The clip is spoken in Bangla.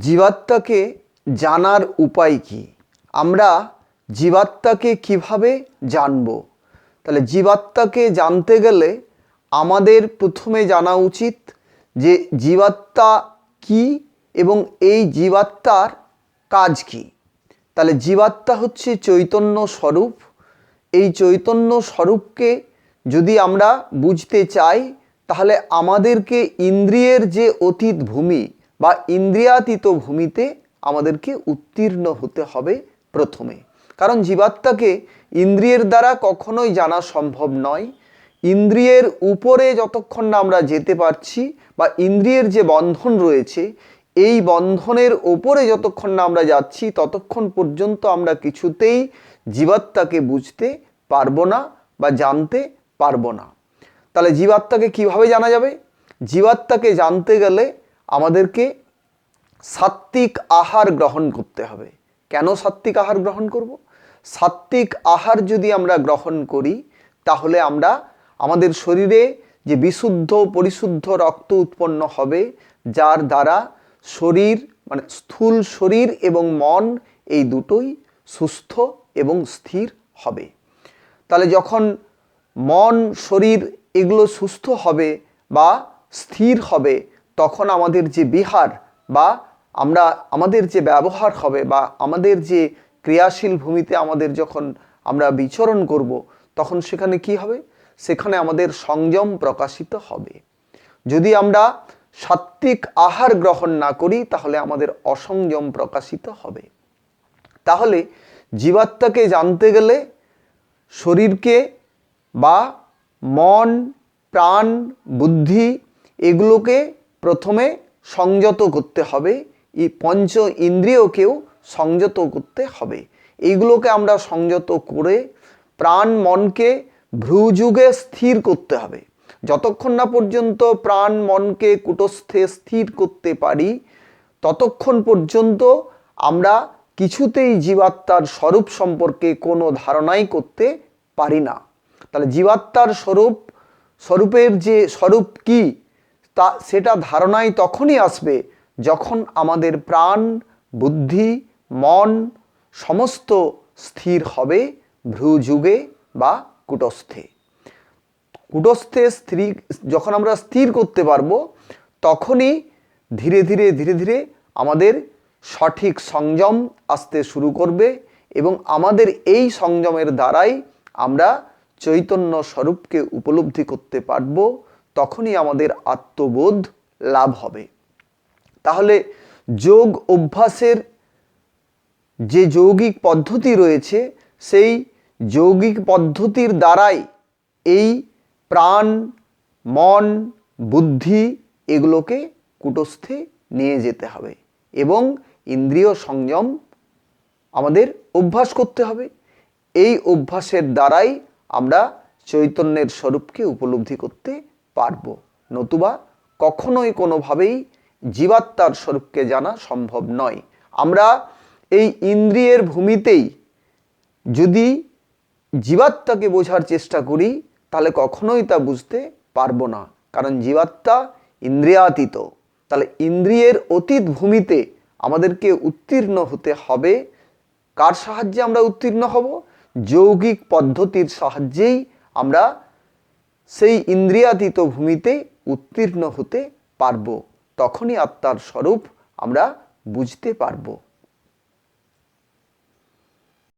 জীবাত্মাকে জানার উপায় কি? আমরা জীবাত্মাকে কিভাবে জানব? তাহলে জীবাত্মাকে জানতে গেলে আমাদের প্রথমে জানা উচিত যে জীবাত্মা কি এবং এই জীবাত্মার কাজ কি। তাহলে জীবাত্মা হচ্ছে চৈতন্য স্বরূপ। এই চৈতন্য স্বরূপকে যদি আমরা বুঝতে চাই তাহলে আমাদেরকে ইন্দ্রিয়ের যে অতীত ভূমি বা ইন্দ্রিয়াতীত ভূমিতে আমাদেরকে উত্তীর্ণ হতে হবে প্রথমে। কারণ জীবাত্মাকে ইন্দ্রিয়ের দ্বারা কখনোই জানা সম্ভব নয়। ইন্দ্রিয়ের উপরে যতক্ষণ না আমরা যেতে পারছি বা ইন্দ্রিয়ের যে বন্ধন রয়েছে এই বন্ধনের ওপরে যতক্ষণ না আমরা যাচ্ছি ততক্ষণ পর্যন্ত আমরা কিছুতেই জীবাত্মাকে বুঝতে পারবো না বা জানতে পারবো না। তাহলে জীবাত্মাকে কিভাবে জানা যাবে? জীবাত্মাকে জানতে গেলে আমাদেরকে সাত্ত্বিক আহার গ্রহণ করতে হবে। কেন সাত্ত্বিক আহার গ্রহণ করব? সাত্ত্বিক আহার যদি আমরা গ্রহণ করি তাহলে আমরা আমাদের শরীরে যে বিশুদ্ধ পরিশুদ্ধ রক্ত উৎপন্ন হবে, যার দ্বারা শরীর মানে স্থূল শরীর এবং মন এই দুটোই সুস্থ এবং স্থির হবে। তাহলে যখন মন শরীর এগুলো সুস্থ হবে বা স্থির হবে তখন আমাদের যে বিহার বা আমাদের যে ব্যবহার হবে বা আমাদের যে ক্রিয়াশীল ভূমিতে আমাদের যখন আমরা বিচরণ করব তখন সেখানে কি হবে? সেখানে আমাদের সংযম প্রকাশিত হবে। যদি আমরা সাত্ত্বিক আহার গ্রহণ না করি তাহলে আমাদের অসংযম প্রকাশিত হবে। তাহলে জীবাত্মাকে জানতে গেলে শরীরকে বা মন প্রাণ বুদ্ধি এগুলোকে প্রথমে সংযত করতে হবে। এই পঞ্চ ইন্দ্রিয়কেও সংযত করতে হবে। এইগুলোকে আমরা সংযত করে প্রাণ মনকে ভ্রুযুগে স্থির করতে হবে। যতক্ষণ না পর্যন্ত প্রাণ মনকে কুটস্থে স্থির করতে পারি ততক্ষণ পর্যন্ত আমরা কিছুতেই জীবাত্মার স্বরূপ সম্পর্কে কোনো ধারণাই করতে পারি না। তাহলে জীবাত্মার স্বরূপের যে স্বরূপ কি তা সেটা ধারণায় তখনই আসবে যখন আমাদের প্রাণ বুদ্ধি মন সমস্ত স্থির হবে ভ্রুযুগে বা কুটস্থে। কুটস্থে যখন আমরা স্থির করতে পারবো তখনই ধীরে ধীরে ধীরে ধীরে আমাদের সঠিক সংযম আসতে শুরু করবে এবং আমাদের এই সংযমের দ্বারাই আমরা চৈতন্য স্বরূপকে উপলব্ধি করতে পারব। তখনই আমাদের আত্মবোধ লাভ হবে। তাহলে যোগ অভ্যাসের যে যৌগিক পদ্ধতি রয়েছে সেই যৌগিক পদ্ধতির দ্বারাই এই প্রাণ মন বুদ্ধি এগুলোকে কুটস্থে নিয়ে যেতে হবে এবং ইন্দ্রিয় সংযম আমাদের অভ্যাস করতে হবে। এই অভ্যাসের দ্বারাই আমরা চৈতন্যের স্বরূপকে উপলব্ধি করতে পারব। নতুবা কখনোই কোনোভাবেই জীবাত্মার স্বরূপকে জানা সম্ভব নয়। আমরা এই ইন্দ্রিয়ের ভূমিতেই যদি জীবাত্মাকে বোঝার চেষ্টা করি তাহলে কখনোই তা বুঝতে পারবো না, কারণ জীবাত্মা ইন্দ্রিয়াতীত। তাহলে ইন্দ্রিয়ের অতীত ভূমিতে আমাদেরকে উত্তীর্ণ হতে হবে। কার সাহায্যে আমরা উত্তীর্ণ হব? যৌগিক পদ্ধতির সাহায্যেই আমরা সেই ইন্দ্রিয়াতীত ভূমিতে উত্তীর্ণ হতে পারব। তখনই আত্মার স্বরূপ আমরা বুঝতে পারব।